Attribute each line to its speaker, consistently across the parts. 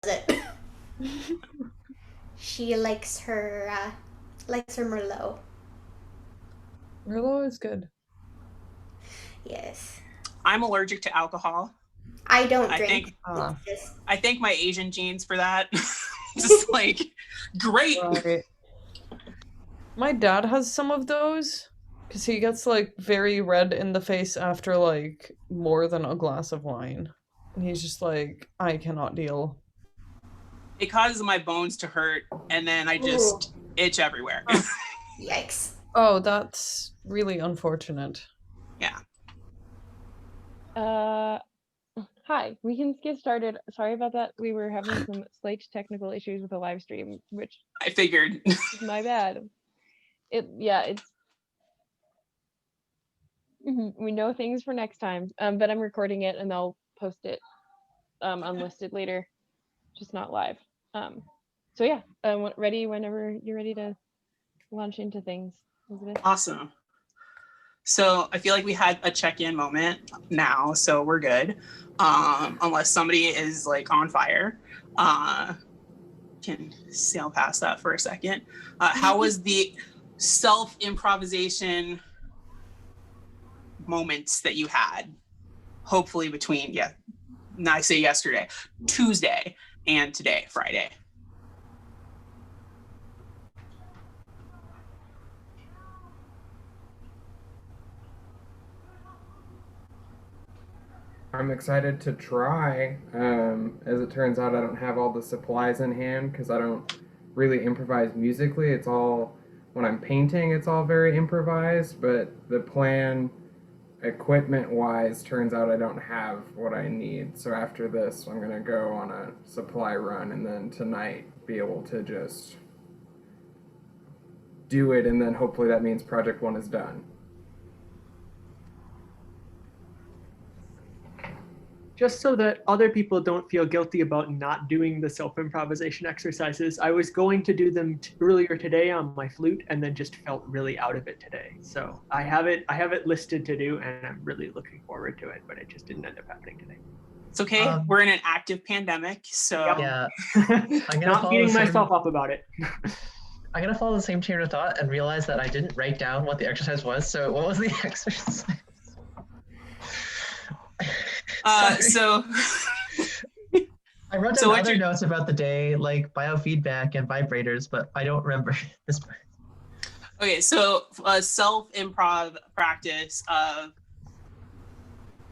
Speaker 1: it. She likes her Merlot.
Speaker 2: Merlot is good.
Speaker 1: Yes.
Speaker 3: I'm allergic to alcohol.
Speaker 1: I don't
Speaker 3: I
Speaker 1: drink.
Speaker 3: think
Speaker 1: It's
Speaker 2: Ah,
Speaker 1: just
Speaker 3: I thank my Asian genes for that. Just like great.
Speaker 2: right. My dad has some of those because he gets like very red in the face after like more than a glass of wine. And he's just like, I cannot deal.
Speaker 3: It causes my bones to hurt, and then I
Speaker 1: ooh,
Speaker 3: just itch everywhere.
Speaker 2: Ah.
Speaker 1: yikes.
Speaker 2: Oh, that's really unfortunate.
Speaker 3: Yeah.
Speaker 4: Uh, Hi. We can get started. Sorry about that. We were having some slight technical issues with the live stream, which
Speaker 3: I figured.
Speaker 4: is my bad. It's we know things for next time. But I'm recording it and I'll post it unlisted later, just not live. Um, so yeah, ready whenever you're ready to launch into things, Elizabeth.
Speaker 3: Awesome. So I feel like we had a check-in moment now, so we're good. Unless somebody is like on fire. Can sail past that for a second. How was the self-improvisation moments that you had? Hopefully between, I say yesterday, Tuesday, and today, Friday.
Speaker 5: I'm excited to try. As it turns out, I don't have all the supplies in hand because I don't really improvise musically. It's all, when I'm painting, it's all very improvised, but the plan, equipment wise, turns out I don't have what I need. So after this, I'm going to go on a supply run and then tonight be able to just do it, and then hopefully that means project one is done.
Speaker 6: Just so that other people don't feel guilty about not doing the self-improvisation exercises, I was going to do them earlier today on my flute and then just felt really out of it today. So I have it listed to do and I'm really looking forward to it, but it just didn't end up happening today.
Speaker 3: It's okay. We're in an active pandemic, so
Speaker 6: Yep.
Speaker 7: Yeah, I'm gonna
Speaker 6: Not
Speaker 7: follow
Speaker 6: beating
Speaker 7: the same.
Speaker 6: myself up about it.
Speaker 7: I'm gonna follow the same chain of thought and realize that I didn't write down what the exercise was. So what was the exercise?
Speaker 3: so
Speaker 7: I wrote down
Speaker 3: So what
Speaker 7: other
Speaker 3: you're-
Speaker 7: notes about the day, like biofeedback and vibrators, but I don't remember this part.
Speaker 3: okay, so a self-improv practice of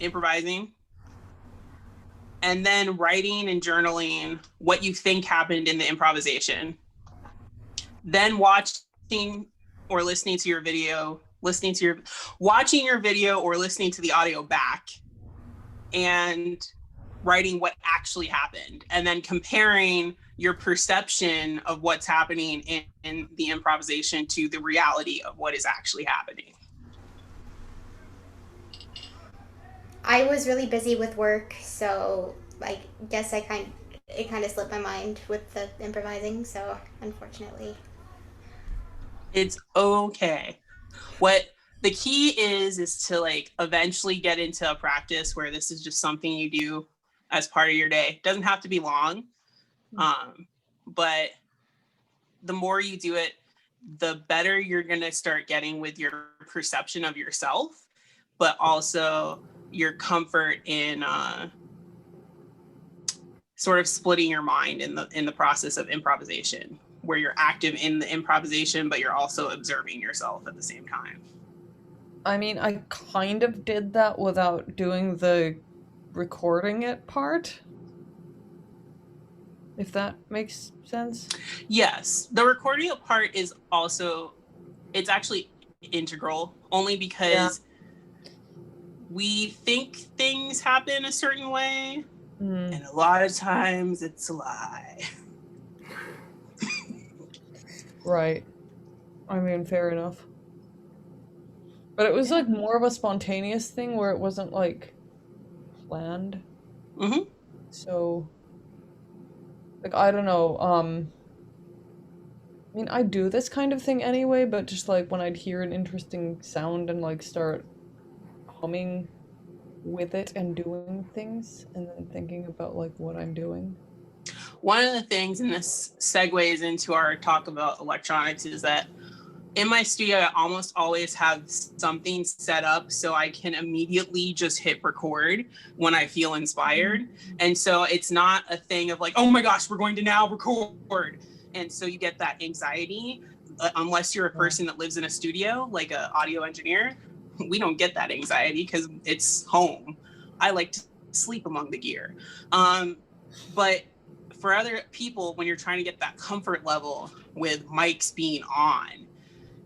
Speaker 3: improvising and then writing and journaling what you think happened in the improvisation, then watching or listening to your video, watching your video or listening to the audio back, and writing what actually happened, and then comparing your perception of what's happening in the improvisation to the reality of what is actually happening.
Speaker 1: I was really busy with work, so I guess it kind of slipped my mind with the improvising. So unfortunately,
Speaker 3: It's okay. What the key is to like eventually get into a practice where this is just something you do as part of your day. It doesn't have to be long, but the more you do it, the better you're going to start getting with your perception of yourself, but also your comfort in sort of splitting your mind in the process of improvisation, where you're active in the improvisation, but you're also observing yourself at the same time.
Speaker 2: I mean, I kind of did that without doing the recording it part. If that makes sense.
Speaker 3: Yes, the recording part is also, it's actually integral, only because we think things happen a certain way, and a lot of times it's a lie.
Speaker 2: Right. I mean, fair enough. But it was like more of a spontaneous thing where it wasn't like planned.
Speaker 3: Mm-hmm.
Speaker 2: So, like, I don't know. I mean, I do this kind of thing anyway, but just like when I'd hear an interesting sound and like start humming with it and doing things and then thinking about like what I'm doing.
Speaker 3: one of the things, and this segues into our talk about electronics, is that in my studio, I almost always have something set up so I can immediately just hit record when I feel inspired. And so it's not a thing of like, oh my gosh, we're going to now record. And so you get that anxiety, unless you're a person that lives in a studio, like an audio engineer. We don't get that anxiety because it's home. I like to sleep among the gear. But for other people, when you're trying to get that comfort level with mics being on,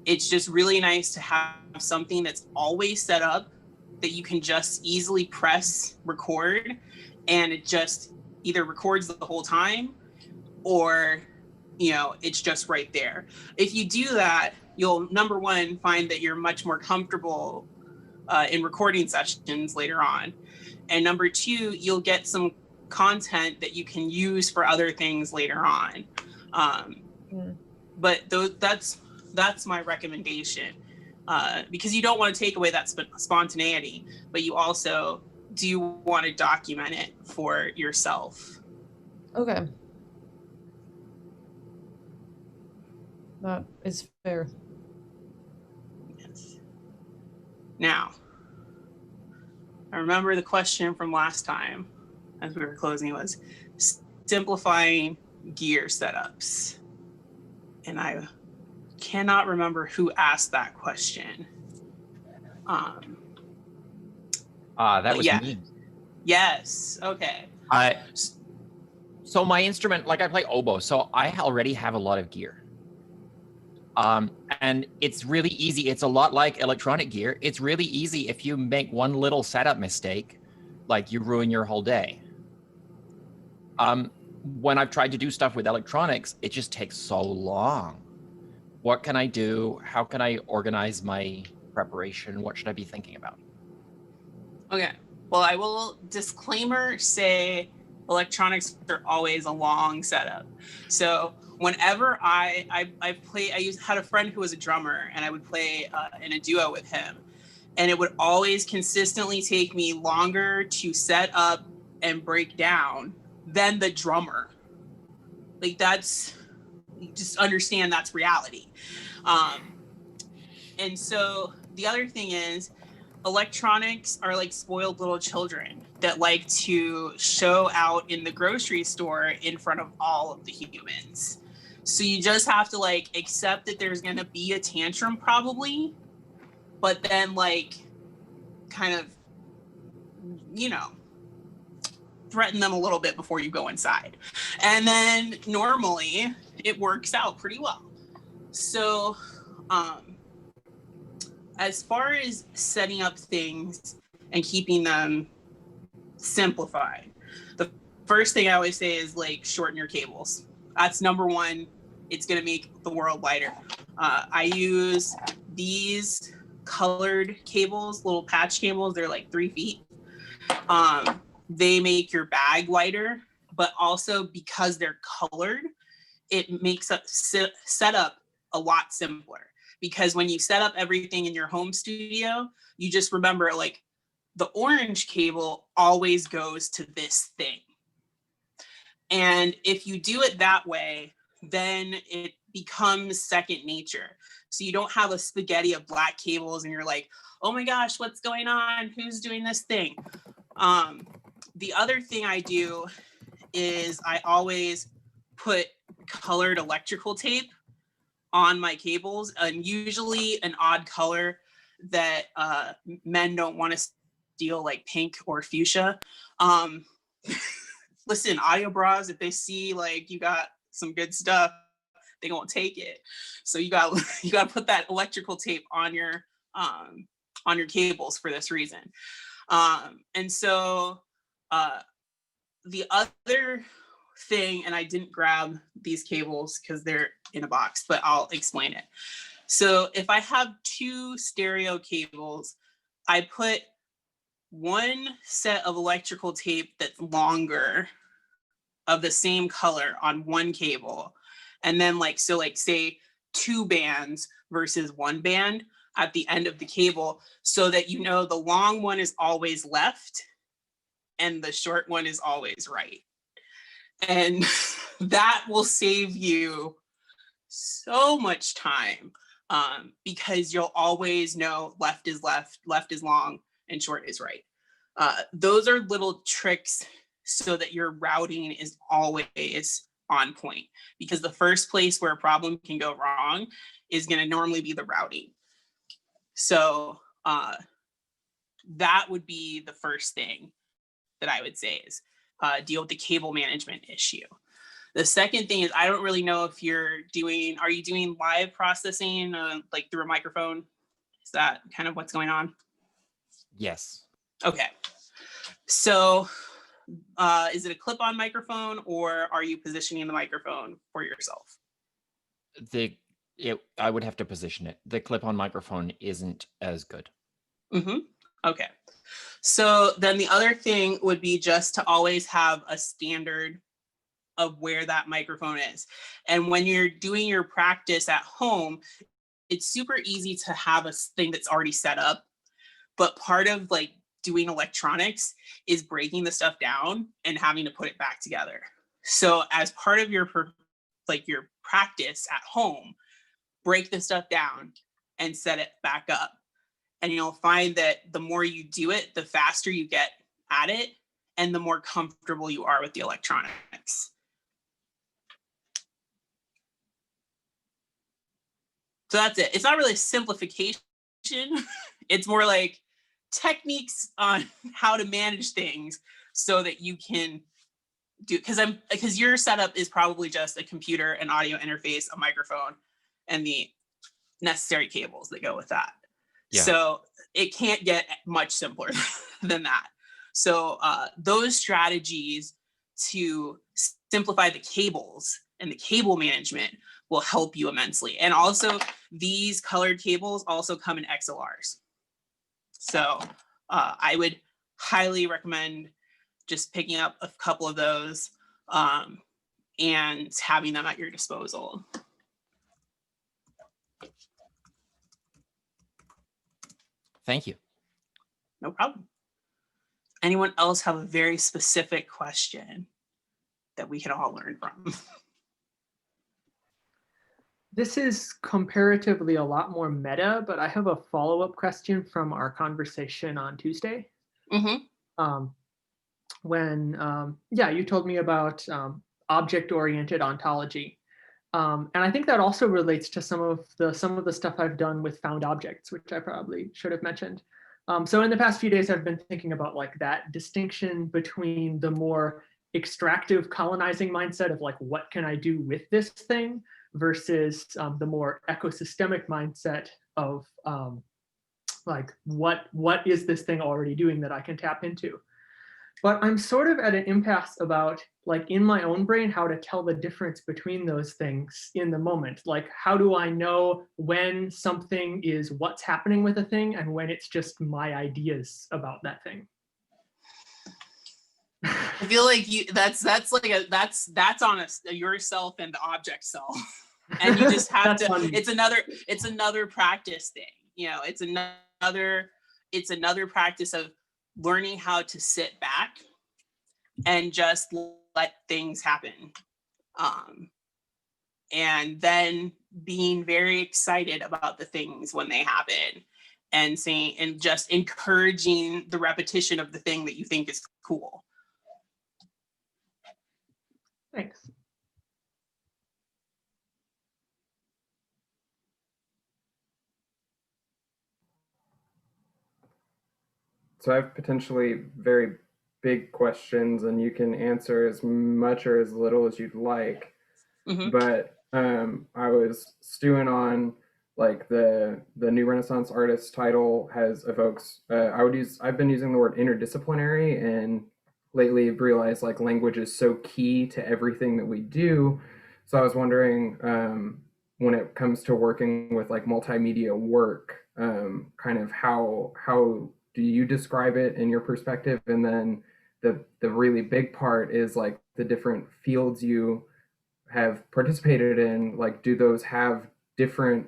Speaker 3: it's just really nice to have something that's always set up that you can just easily press record, and it just either records the whole time or, you know, it's just right there. If you do that, you'll, number one, find that you're much more comfortable in recording sessions later on. And number two, you'll get some content that you can use for other things later on. But that's my recommendation, because you don't want to take away that spontaneity, but you also do want to document it for yourself.
Speaker 2: Okay. That is fair.
Speaker 3: Yes. Now, I remember the question from last time as we were closing was simplifying gear setups. And I cannot remember who asked that question.
Speaker 8: That was
Speaker 3: yeah.
Speaker 8: me.
Speaker 3: Yes. Okay.
Speaker 8: So my instrument, like I play oboe, so I already have a lot of gear. And it's really easy. It's a lot like electronic gear. It's really easy if you make one little setup mistake, like you ruin your whole day. When I've tried to do stuff with electronics, it just takes so long. What can I do? How can I organize my preparation? What should I be thinking about?
Speaker 3: Okay. Well, I will disclaimer say electronics are always a long setup. So whenever I had a friend who was a drummer, and I would play in a duo with him, and it would always consistently take me longer to set up and break down than the drummer. Like, that's, you just understand that's reality. And so the other thing is, electronics are like spoiled little children that like to show out in the grocery store in front of all of the humans. So you just have to like accept that there's gonna be a tantrum probably, but then like kind of, you know, threaten them a little bit before you go inside. And then normally it works out pretty well. So as far as setting up things and keeping them simplified, the first thing I always say is like shorten your cables. That's number one. It's gonna make the world lighter. I use these colored cables, little patch cables. They're like 3 feet. They make your bag lighter, but also because they're colored, it makes a setup a lot simpler. Because when you set up everything in your home studio, you just remember like the orange cable always goes to this thing. And if you do it that way, then it becomes second nature. So you don't have a spaghetti of black cables and you're like, oh my gosh, what's going on? Who's doing this thing? The other thing I do is I always put colored electrical tape on my cables, and usually an odd color that men don't want to steal, like pink or fuchsia. Listen, audio bras, if they see like you got some good stuff, they won't take it. So you got to put that electrical tape on your cables for this reason. And so the other thing, and I didn't grab these cables because they're in a box, but I'll explain it. So if I have 2 stereo cables, I put one set of electrical tape that's longer of the same color on one cable. And then like, so like say 2 bands versus 1 band at the end of the cable, so that you know the long one is always left and the short one is always right. And that will save you so much time, because you'll always know left is left, left is long, and short is right. Those are little tricks so that your routing is always on point, because the first place where a problem can go wrong is going to normally be the routing. So that would be the first thing that I would say is deal with the cable management issue. The second thing is, I don't really know if are you doing live processing like through a microphone? Is that kind of what's going on?
Speaker 8: Yes.
Speaker 3: Okay. So is it a clip-on microphone, or are you positioning the microphone for yourself?
Speaker 8: I would have to position it. The clip-on microphone isn't as good.
Speaker 3: Mm-hmm. Okay. So then the other thing would be just to always have a standard of where that microphone is. And when you're doing your practice at home, it's super easy to have a thing that's already set up. But part of like doing electronics is breaking the stuff down and having to put it back together. So as part of your practice at home, break the stuff down and set it back up. And you'll find that the more you do it, the faster you get at it, and the more comfortable you are with the electronics. So that's it. It's not really a simplification. It's more like techniques on how to manage things so that you can do, because your setup is probably just a computer, an audio interface, a microphone, and the necessary cables that go with that. Yeah. So it can't get much simpler than that. So those strategies to simplify the cables and the cable management will help you immensely. And also these colored cables also come in XLRs. So I would highly recommend just picking up a couple of those and having them at your disposal.
Speaker 8: Thank you.
Speaker 3: No problem. Anyone else have a very specific question that we can all learn from?
Speaker 6: This is comparatively a lot more meta, but I have a follow-up question from our conversation on Tuesday. Mm-hmm. When you told me about object-oriented ontology. And I think that also relates to some of the stuff I've done with found objects, which I probably should have mentioned. So in the past few days, I've been thinking about like that distinction between the more extractive colonizing mindset of like, what can I do with this thing, versus the more ecosystemic mindset of like, what is this thing already doing that I can tap into? But I'm sort of at an impasse about, like, in my own brain, how to tell the difference between those things in the moment. Like, how do I know when something is what's happening with a thing and when it's just my ideas about that thing?
Speaker 3: I feel like that's on yourself and the object self, and you just have to. Funny. It's another practice thing. You know, it's another practice of learning how to sit back and just let things happen, and then being very excited about the things when they happen, and saying and just encouraging the repetition of the thing that you think is cool.
Speaker 6: Thanks.
Speaker 5: So I have potentially very big questions, and you can answer as much or as little as you'd like. Mm-hmm. But I was stewing on like the new Renaissance artist title evokes. I've been using the word interdisciplinary, and lately I've realized like language is so key to everything that we do. So I was wondering when it comes to working with like multimedia work, kind of how do you describe it in your perspective? And then the really big part is like the different fields you have participated in, like do those have different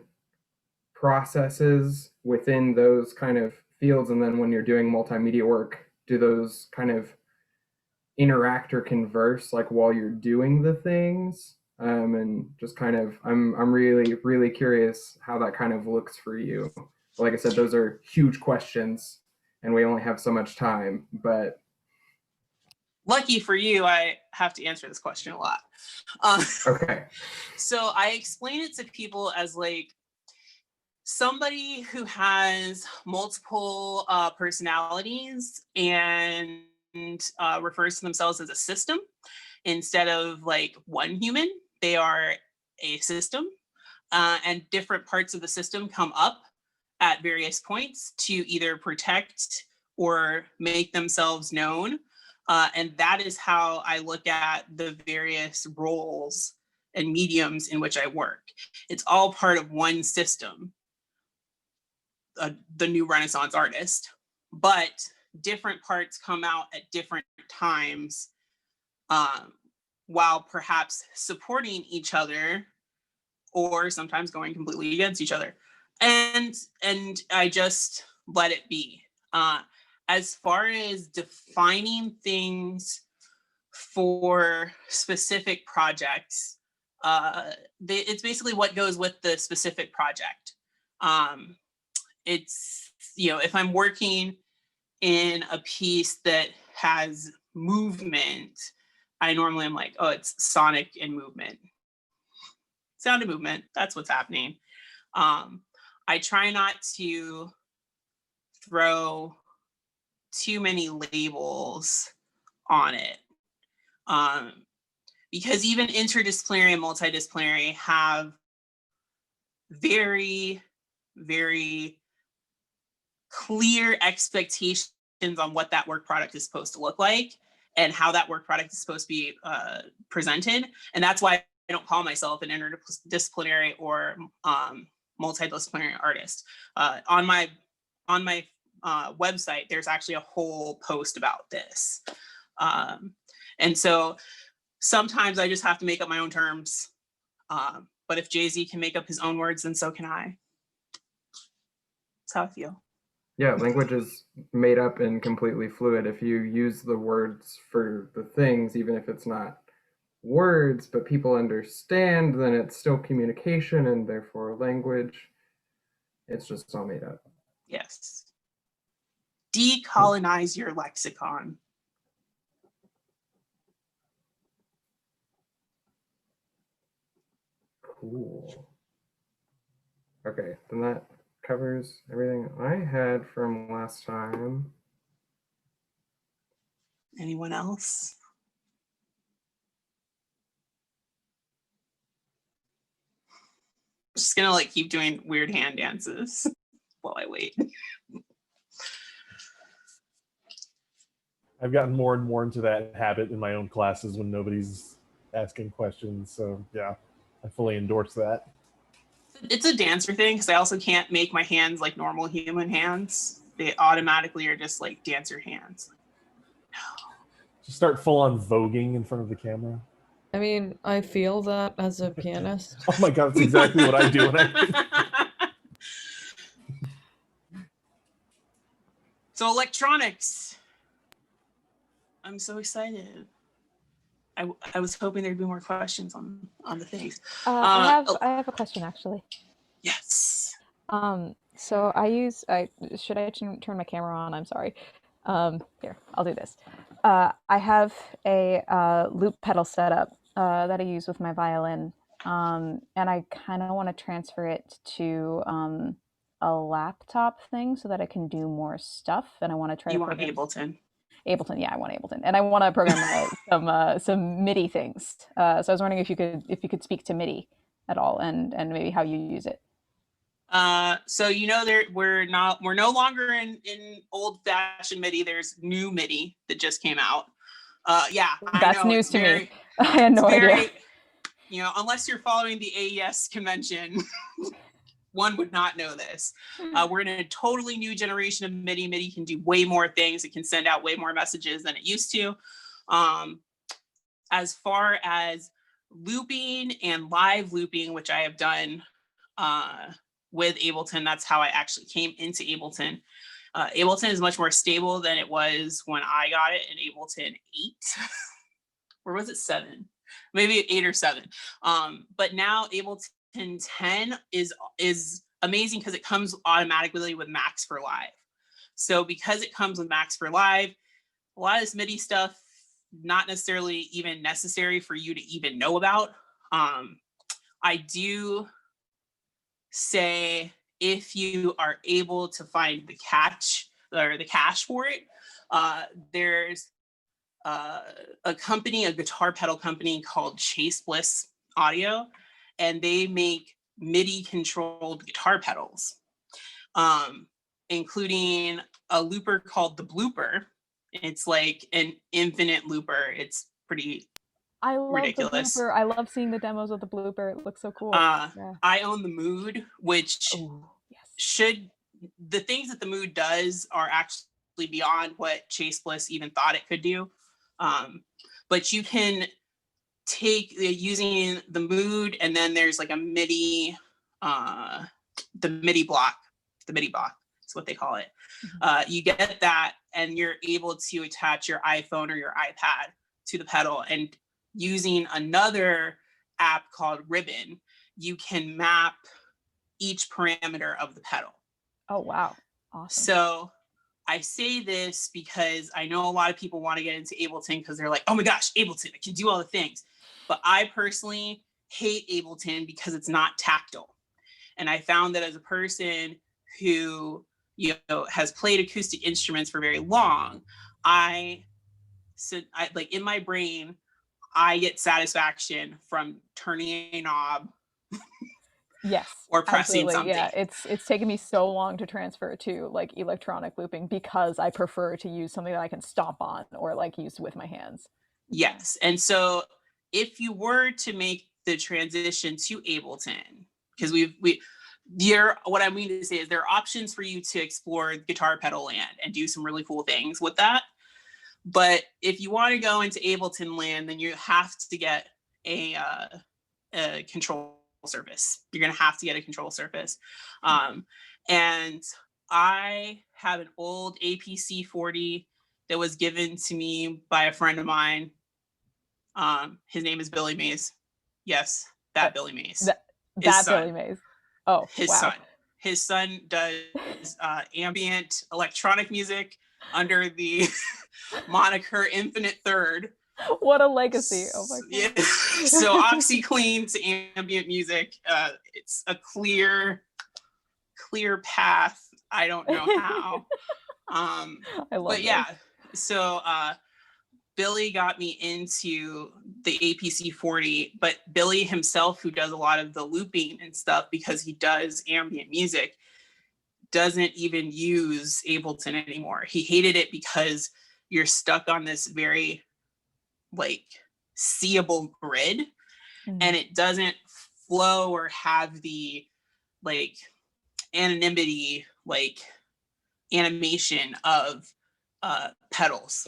Speaker 5: processes within those kind of fields? And then when you're doing multimedia work, do those kind of interact or converse like while you're doing the things. And just kind of, I'm really curious how that kind of looks for you. Like I said, those are huge questions, and we only have so much time. But
Speaker 3: lucky for you, I have to answer this question a lot.
Speaker 5: okay.
Speaker 3: So I explain it to people as like somebody who has multiple personalities and refers to themselves as a system instead of like one human. They are a system, and different parts of the system come up at various points to either protect or make themselves known. And that is how I look at the various roles and mediums in which I work. It's all part of one system, the new Renaissance artist, but different parts come out at different times, while perhaps supporting each other or sometimes going completely against each other. And I just let it be. As far as defining things for specific projects, it's basically what goes with the specific project. It's, if I'm working in a piece that has movement, I normally am like, oh, it's sonic and movement. Sound and movement, that's what's happening. I try not to throw too many labels on it. Because even interdisciplinary and multidisciplinary have very, very clear expectations on what that work product is supposed to look like and how that work product is supposed to be presented. And that's why I don't call myself an interdisciplinary or multidisciplinary artist. On my website, there's actually a whole post about this. And so sometimes I just have to make up my own terms. But if Jay-Z can make up his own words, then so can I. That's how I feel.
Speaker 5: Yeah, language is made up and completely fluid. If you use the words for the things, even if it's not words, but people understand, then it's still communication and therefore language. It's just all made up.
Speaker 3: Yes. Decolonize your lexicon.
Speaker 5: Cool. Okay, then that covers everything I had from last time.
Speaker 3: Anyone else? I'm just gonna like keep doing weird hand dances while I wait.
Speaker 9: I've gotten more and more into that habit in my own classes when nobody's asking questions. So yeah, I fully endorse that.
Speaker 3: It's a dancer thing because I also can't make my hands like normal human hands. They automatically are just like dancer hands.
Speaker 9: Just start full on voguing in front of the camera.
Speaker 2: I mean, I feel that as a pianist.
Speaker 9: Oh my god, that's exactly what I do when I.
Speaker 3: So electronics. I'm so excited. I was hoping there'd be more questions on the things.
Speaker 10: I have a question actually.
Speaker 3: Yes.
Speaker 10: So should I turn my camera on? I'm sorry. Here, I'll do this. I have a loop pedal setup that I use with my violin, and I kind of want to transfer it to a laptop thing so that I can do more stuff. And I want to try.
Speaker 3: You want Ableton?
Speaker 10: Ableton, yeah, I want Ableton, and I want to program some MIDI things. So I was wondering if you could speak to MIDI at all, and maybe how you use it.
Speaker 3: So we're no longer in old-fashioned MIDI. There's new MIDI that just came out. Yeah,
Speaker 10: that's news to me. I had no idea.
Speaker 3: Unless you're following the AES convention, one would not know this. We're in a totally new generation of MIDI. MIDI can do way more things. It can send out way more messages than it used to. As far as looping and live looping, which I have done with Ableton, that's how I actually came into Ableton. Ableton is much more stable than it was when I got it in Ableton 8. Or was it 7? Maybe 8 or 7. But now Ableton 10 is amazing because it comes automatically with Max for Live. So because it comes with Max for Live, a lot of this MIDI stuff, not necessarily even necessary for you to even know about. I do say if you are able to find the cache for it, there's a company, a guitar pedal company called Chase Bliss Audio, and they make MIDI controlled guitar pedals, including a looper called the Blooper. It's like an infinite looper. It's pretty
Speaker 10: I love
Speaker 3: ridiculous.
Speaker 10: the Blooper. I love seeing the demos of the Blooper. It looks so cool.
Speaker 3: I own the Mood, which
Speaker 10: yes.
Speaker 3: the things that the Mood does are actually beyond what Chase Bliss even thought it could do. But you can take using the Mood, and then there's like a MIDI, the MIDI block is what they call it. You get that, and you're able to attach your iPhone or your iPad to the pedal, and using another app called Ribbon, you can map each parameter of the pedal.
Speaker 10: Oh, wow. Awesome.
Speaker 3: So I say this because I know a lot of people want to get into Ableton because they're like, oh my gosh, Ableton, it can do all the things. But I personally hate Ableton because it's not tactile. And I found that as a person who, you know, has played acoustic instruments for very long, I like in my brain, I get satisfaction from turning a knob.
Speaker 10: Yes.
Speaker 3: Or pressing
Speaker 10: absolutely.
Speaker 3: something.
Speaker 10: Yeah, it's taken me so long to transfer to like electronic looping because I prefer to use something that I can stomp on or like use with my hands.
Speaker 3: Yes. And so if you were to make the transition to Ableton, because what I mean to say is there are options for you to explore Guitar Pedal land and do some really cool things with that. But if you want to go into Ableton land, then you have to get a control surface. You're going to have to get a control surface. And I have an old APC 40 that was given to me by a friend of mine. His name is Billy Mays. Yes, that Billy Mays.
Speaker 10: That Billy Mays. Oh,
Speaker 3: his
Speaker 10: wow.
Speaker 3: son. His son does ambient electronic music under the moniker Infinite Third.
Speaker 10: What a legacy. Oh my god.
Speaker 3: Yeah. So OxyClean to ambient music. It's a clear path. I don't know how.
Speaker 10: I love
Speaker 3: but yeah, so Billy got me into the APC 40, but Billy himself, who does a lot of the looping and stuff because he does ambient music, doesn't even use Ableton anymore. He hated it because you're stuck on this very like seeable grid, and it doesn't flow or have the like anonymity, like animation of pedals.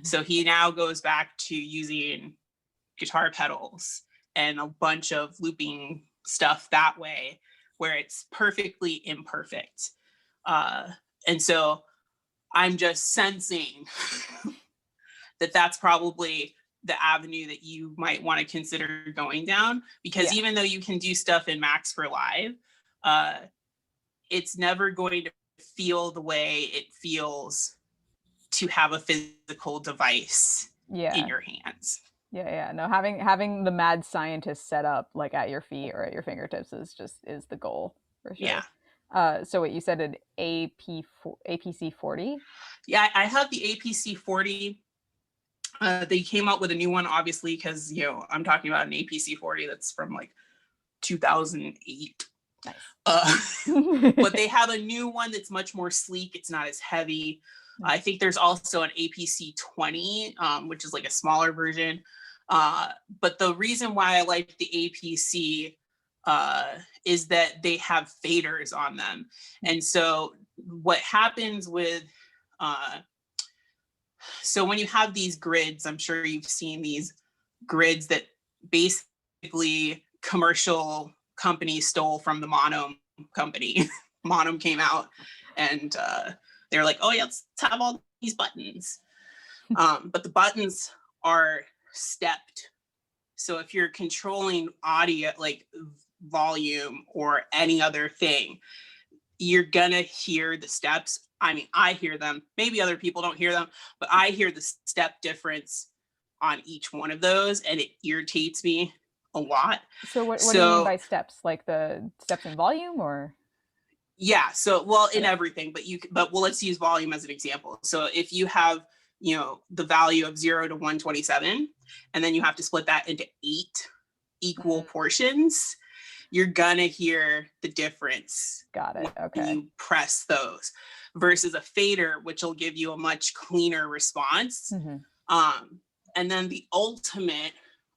Speaker 3: So he now goes back to using guitar pedals and a bunch of looping stuff that way, where it's perfectly imperfect. And so I'm just sensing that that's probably the avenue that you might want to consider going down, because even though you can do stuff in Max for Live, it's never going to feel the way it feels to have a physical device in your hands.
Speaker 10: No, having the mad scientist set up like at your feet or at your fingertips is the goal for sure. So what you said, an APC 40?
Speaker 3: Yeah, I have the APC 40. They came out with a new one, obviously, because I'm talking about an APC 40 that's from like 2008.
Speaker 10: Nice.
Speaker 3: But they have a new one that's much more sleek. It's not as heavy. I think there's also an APC 20, which is like a smaller version. But the reason why I like the APC is that they have faders on them. And so what happens with, so when you have these grids, I'm sure you've seen these grids that basically commercial companies stole from the Monum company. Monum came out and they're like, oh yeah, let's have all these buttons. But the buttons are stepped. So if you're controlling audio, like volume or any other thing, you're gonna hear the steps. I mean, I hear them. Maybe other people don't hear them, but I hear the step difference on each one of those, and it irritates me a lot.
Speaker 10: So what do you mean by steps? Like the steps in volume, or?
Speaker 3: Yeah. So, well, in everything, but let's use volume as an example. So if you have, you know, the value of 0 to 127, and then you have to split that into 8 equal portions, you're gonna hear the difference.
Speaker 10: Got it. Okay.
Speaker 3: When you press those versus a fader, which will give you a much cleaner response. And then the ultimate,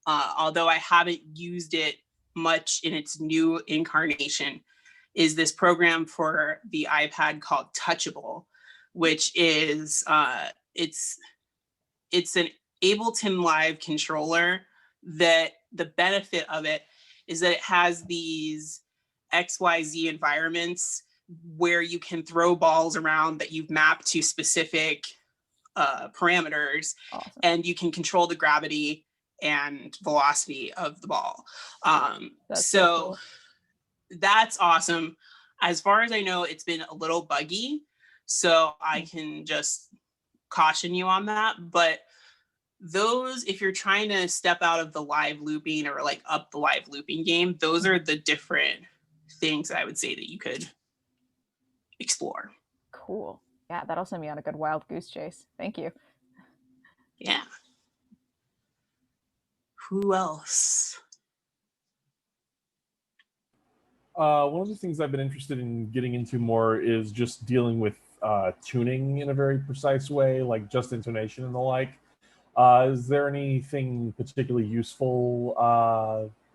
Speaker 3: although I haven't used it much in its new incarnation, is this program for the iPad called Touchable, which is it's an Ableton Live controller that the benefit of it is that it has these XYZ environments where you can throw balls around that you've mapped to specific parameters.
Speaker 10: Awesome.
Speaker 3: And you can control the gravity and velocity of the ball. So
Speaker 10: cool.
Speaker 3: That's awesome. As far as I know, it's been a little buggy, so I can just caution you on that. But those, if you're trying to step out of the live looping or like up the live looping game, those are the different things I would say that you could explore.
Speaker 10: Cool. Yeah, that'll send me on a good wild goose chase. Thank you.
Speaker 3: Yeah. Who else?
Speaker 9: One of the things I've been interested in getting into more is just dealing with tuning in a very precise way, like just intonation and the like. Is there anything particularly useful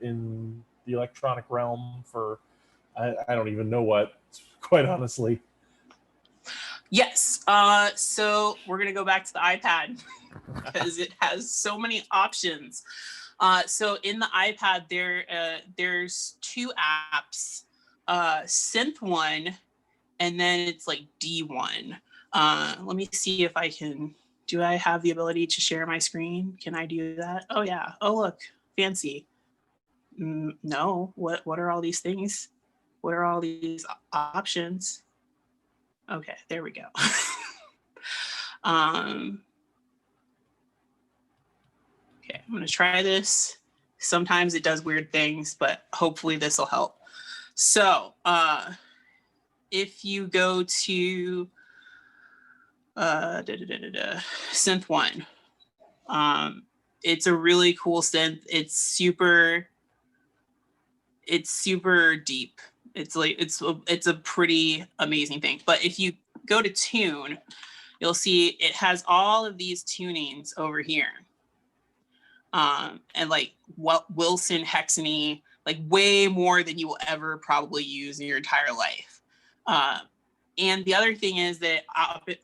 Speaker 9: in the electronic realm for, I don't even know what, quite honestly.
Speaker 3: Yes. So we're going to go back to the iPad because it has so many options. So in the iPad, there's 2 apps, Synth One, and then it's like D1. Let me see if I can. Do I have the ability to share my screen? Can I do that? Oh yeah. Oh look, fancy. No. What are all these things? What are all these options? Okay, there we go. Okay, I'm gonna try this. Sometimes it does weird things, but hopefully this will help. So if you go to Synth One, it's a really cool synth. It's super deep. It's like it's a pretty amazing thing. But if you go to tune, you'll see it has all of these tunings over here. And like Wilson hexany, like way more than you will ever probably use in your entire life. And the other thing is that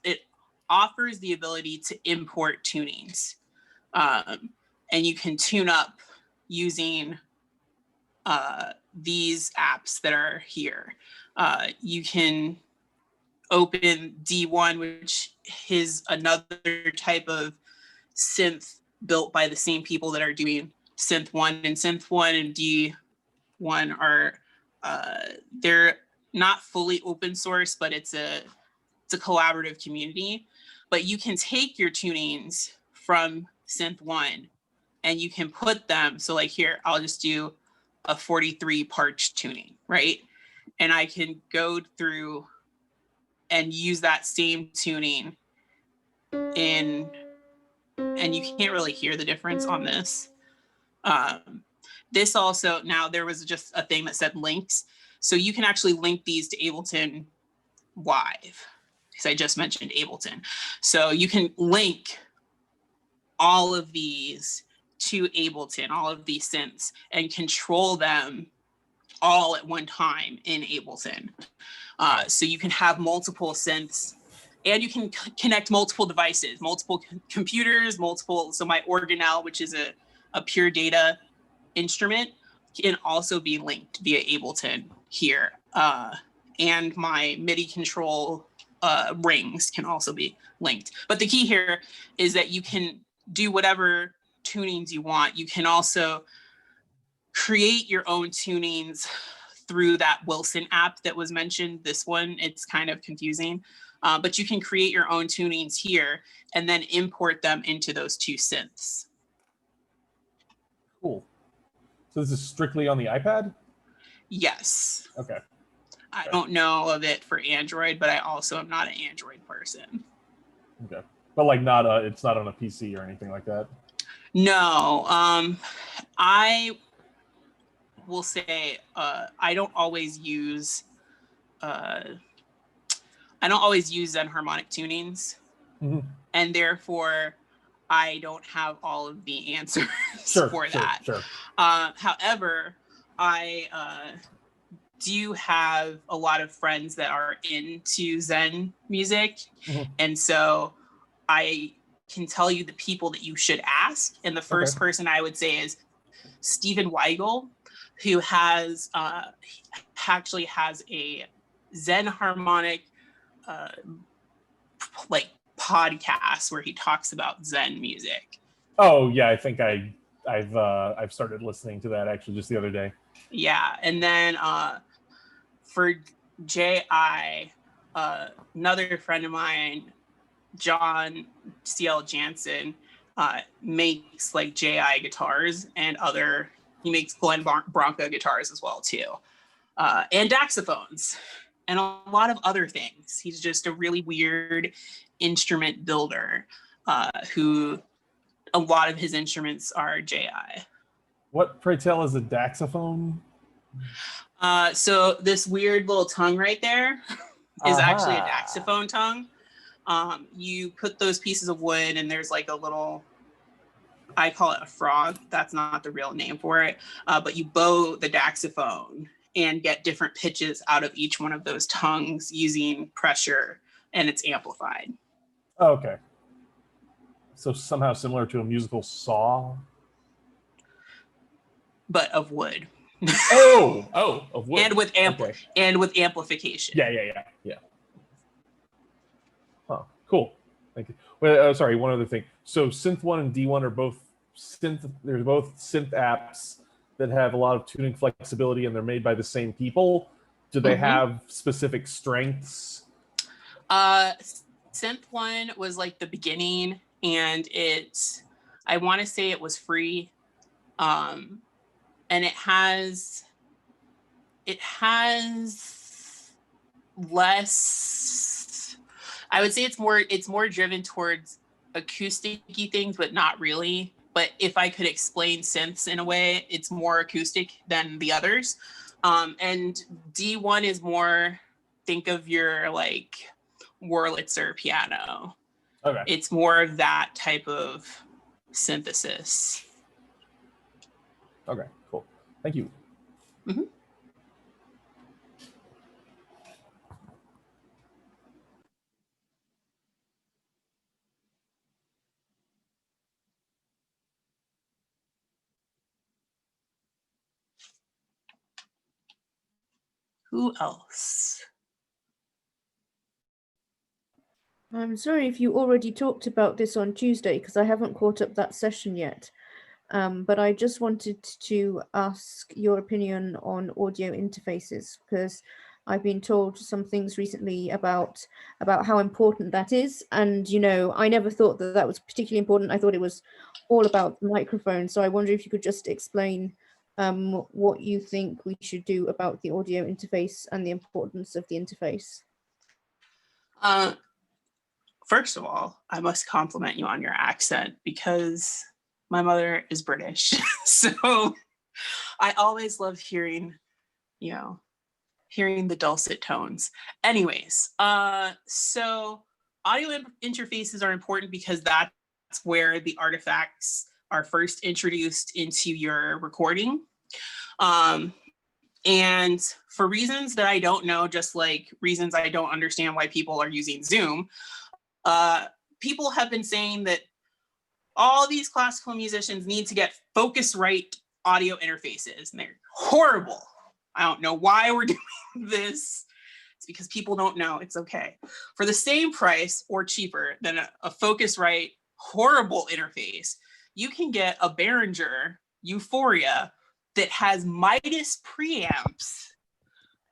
Speaker 3: it offers the ability to import tunings. And you can tune up using these apps that are here. You can open D1, which is another type of synth built by the same people that are doing Synth One, and Synth One and D1 are they're not fully open source, but it's a collaborative community. But you can take your tunings from Synth One and you can put them. So like here, I'll just do a 43 parch tuning, right? And I can go through and use that same tuning in, and you can't really hear the difference on this. This also, now there was just a thing that said links. So you can actually link these to Ableton Live, because I just mentioned Ableton. So you can link all of these to Ableton, all of these synths, and control them all at one time in Ableton. So you can have multiple synths, and you can connect multiple devices, multiple computers, so my organelle, which is a pure data instrument, can also be linked via Ableton here. And my MIDI control rings can also be linked. But the key here is that you can do whatever tunings you want. You can also create your own tunings through that Wilson app that was mentioned. This one, it's kind of confusing, but you can create your own tunings here and then import them into those two synths.
Speaker 9: Cool. So this is strictly on the iPad?
Speaker 3: Yes.
Speaker 9: Okay.
Speaker 3: I don't know of it for Android, but I also am not an Android person.
Speaker 9: Okay. But like it's not on a PC or anything like that?
Speaker 3: No. I will say I don't always use Zen harmonic tunings, and therefore I don't have all of the answers for that.
Speaker 9: Sure.
Speaker 3: However, I do have a lot of friends that are into Zen music, and so I can tell you the people that you should ask. And the first person I would say is Stephen Weigel, who has actually has a Zen harmonic like podcast where he talks about Zen music.
Speaker 9: Oh yeah, I think I've started listening to that actually just the other day.
Speaker 3: Yeah, and then for JI, another friend of mine, John C.L. Jansen, makes like JI guitars and he makes Glenn Branca guitars as well too, and daxophones and a lot of other things. He's just a really weird instrument builder who a lot of his instruments are JI.
Speaker 9: What, pray tell, is a daxophone?
Speaker 3: So this weird little tongue right there is actually a daxophone tongue. You put those pieces of wood and there's like a little, I call it a frog. That's not the real name for it. But you bow the daxophone and get different pitches out of each one of those tongues using pressure, and it's amplified.
Speaker 9: Oh, okay. So somehow similar to a musical saw?
Speaker 3: But of wood.
Speaker 9: Of wood.
Speaker 3: And with amplification.
Speaker 9: Yeah. Huh. Cool. Thank you. Well, sorry, one other thing. So Synth 1 and D1 are both they're both synth apps that have a lot of tuning flexibility, and they're made by the same people. Do they have specific strengths?
Speaker 3: Synth 1 was like the beginning, and I want to say it was free. And it has less, I would say it's more driven towards acoustic-y things, but not really. But if I could explain synths in a way, it's more acoustic than the others. And D1 is more, think of your like Wurlitzer piano.
Speaker 9: Okay.
Speaker 3: It's more of that type of synthesis.
Speaker 9: Okay, cool. Thank you.
Speaker 3: Who else?
Speaker 11: I'm sorry if you already talked about this on Tuesday, because I haven't caught up that session yet. But I just wanted to ask your opinion on audio interfaces, because I've been told some things recently about how important that is. And, you know, I never thought that was particularly important. I thought it was all about the microphone. So I wonder if you could just explain what you think we should do about the audio interface and the importance of the interface.
Speaker 3: First of all, I must compliment you on your accent, because my mother is British. So I always love hearing the dulcet tones. Anyways, so audio interfaces are important because that's where the artifacts are first introduced into your recording. And for reasons that I don't know, just like reasons I don't understand why people are using Zoom, people have been saying that all these classical musicians need to get Focusrite audio interfaces, and they're horrible. I don't know why we're doing this because people don't know. It's okay. For the same price or cheaper than a Focusrite horrible interface, you can get a Behringer Euphoria that has Midas preamps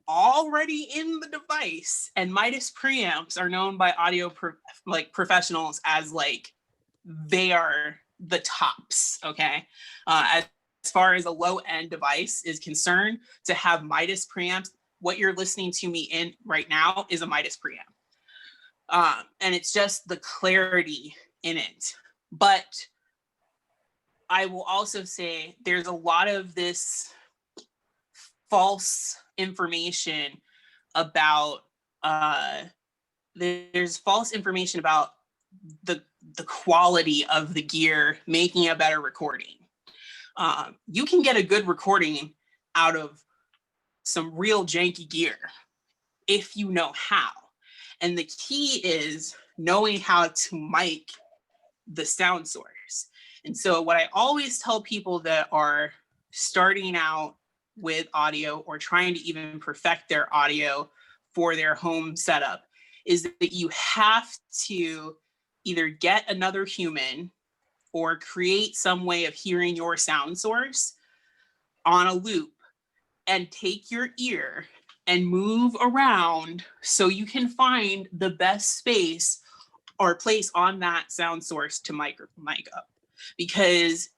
Speaker 3: already in the device. And Midas preamps are known by audio professionals as like, they are the tops, okay? As far as a low-end device is concerned, to have Midas preamps, what you're listening to me in right now is a Midas preamp. And it's just the clarity in it. But I will also say there's a lot of this false information about, there's false information about the quality of the gear making a better recording. You can get a good recording out of some real janky gear if you know how. And the key is knowing how to mic the sound source. And so what I always tell people that are starting out with audio or trying to even perfect their audio for their home setup is that you have to either get another human or create some way of hearing your sound source on a loop and take your ear and move around so you can find the best space or place on that sound source to mic up. Because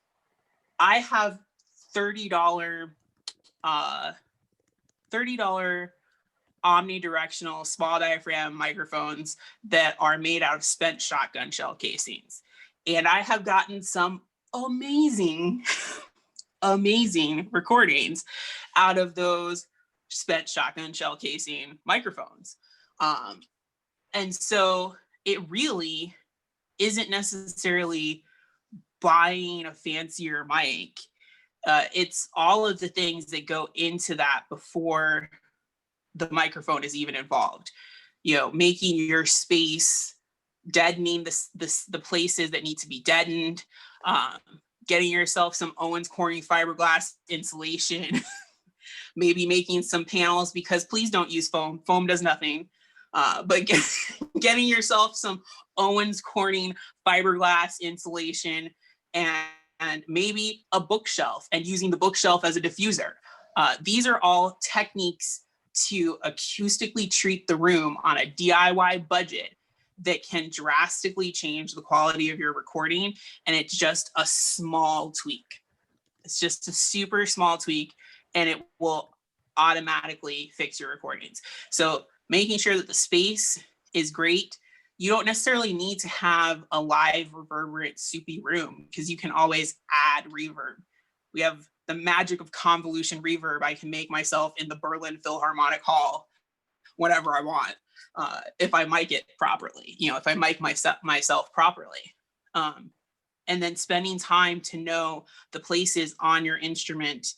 Speaker 3: I have $30 omnidirectional small diaphragm microphones that are made out of spent shotgun shell casings. And I have gotten some amazing, amazing recordings out of those spent shotgun shell casing microphones. And so it really isn't necessarily buying a fancier mic. It's all of the things that go into that before the microphone is even involved. You know, making your space, deadening the places that need to be deadened, getting yourself some Owens Corning fiberglass insulation, maybe making some panels, because please don't use foam. Foam does nothing. But getting yourself some Owens Corning fiberglass insulation and maybe a bookshelf and using the bookshelf as a diffuser. These are all techniques to acoustically treat the room on a DIY budget that can drastically change the quality of your recording. And it's just a small tweak. It's just a super small tweak and it will automatically fix your recordings. So making sure that the space is great. You don't necessarily need to have a live reverberant soupy room because you can always add reverb. We have the magic of convolution reverb. I can make myself in the Berlin Philharmonic Hall whenever I want, if I mic it properly, you know, if I mic myself properly. And then spending time to know the places on your instrument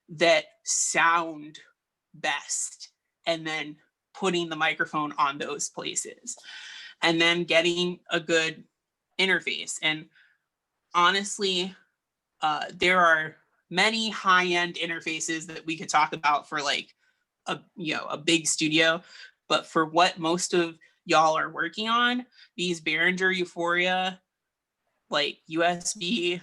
Speaker 3: that sound best, and then putting the microphone on those places, and then getting a good interface. And honestly, there are many high-end interfaces that we could talk about for like a big studio, but for what most of y'all are working on, these Behringer Euphoria like USB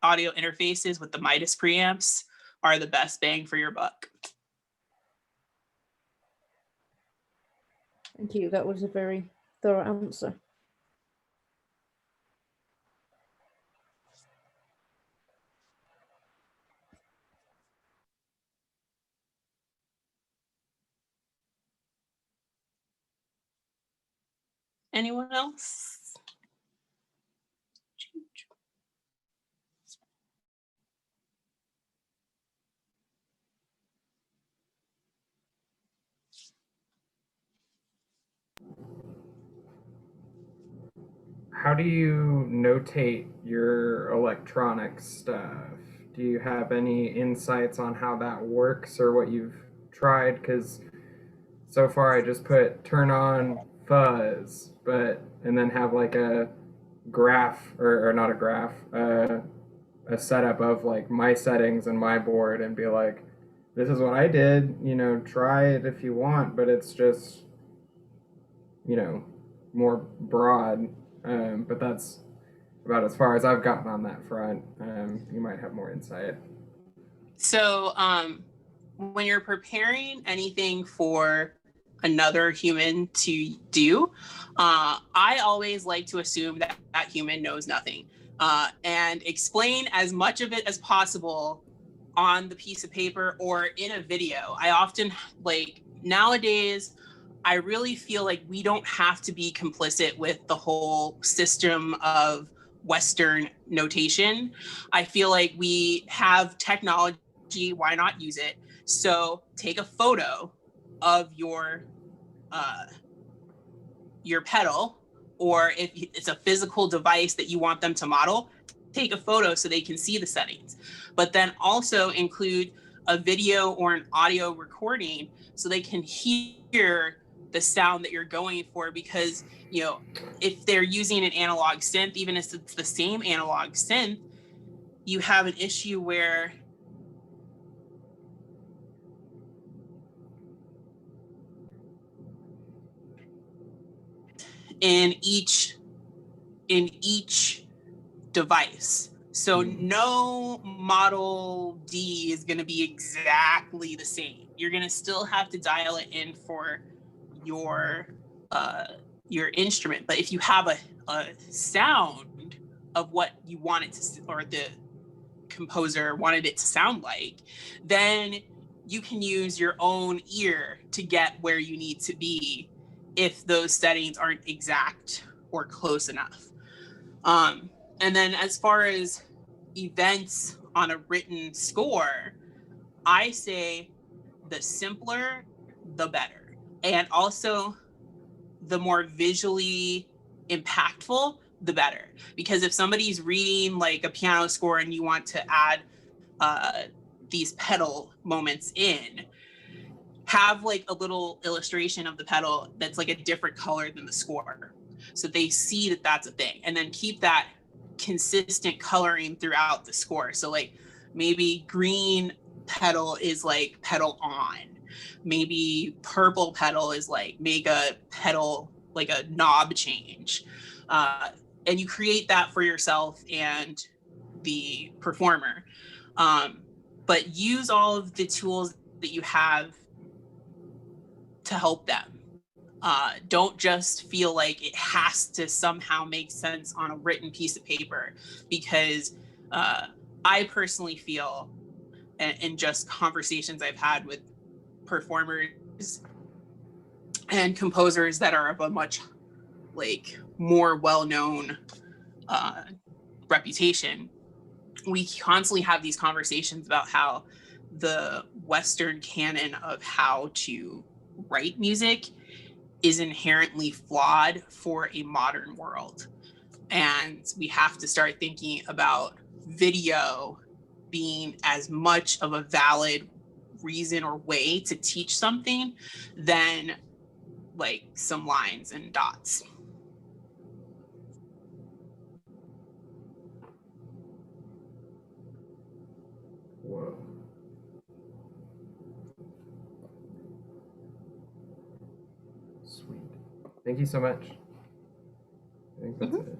Speaker 3: audio interfaces with the Midas preamps are the best bang for your buck.
Speaker 11: Thank you. That was a very thorough answer.
Speaker 3: Anyone else?
Speaker 5: How do you notate your electronic stuff? Do you have any insights on how that works or what you've tried? Because so far I just put turn on fuzz, and then have like a graph, or not a graph, a setup of like my settings and my board, and be like, this is what I did, try it if you want, but it's just, more broad. But that's about as far as I've gotten on that front. You might have more insight.
Speaker 3: So when you're preparing anything for another human to do, I always like to assume that that human knows nothing and explain as much of it as possible on the piece of paper or in a video. I often, nowadays, I really feel like we don't have to be complicit with the whole system of Western notation. I feel like we have technology, why not use it? So take a photo of your pedal, or if it's a physical device that you want them to model, take a photo so they can see the settings. But then also include a video or an audio recording so they can hear the sound that you're going for, because if they're using an analog synth, even if it's the same analog synth, you have an issue where in each device. So no Model D is going to be exactly the same. You're going to still have to dial it in for your instrument. But if you have a sound of what you want it to, or the composer wanted it to sound like, then you can use your own ear to get where you need to be if those settings aren't exact or close enough. And then as far as events on a written score, I say the simpler, the better. And also the more visually impactful, the better. Because if somebody's reading like a piano score and you want to add these pedal moments in, have like a little illustration of the pedal that's like a different color than the score, so they see that that's a thing, and then keep that consistent coloring throughout the score. So like maybe green pedal is like pedal on, maybe purple pedal is like make a pedal like a knob change, and you create that for yourself and the performer, but use all of the tools that you have to help them. Don't just feel like it has to somehow make sense on a written piece of paper, because I personally feel, in just conversations I've had with performers and composers that are of a much more well-known reputation, we constantly have these conversations about how the Western canon of how to write music is inherently flawed for a modern world. And we have to start thinking about video being as much of a valid reason or way to teach something than like some lines and dots.
Speaker 5: Whoa. Sweet. Thank you so much. I think that's it.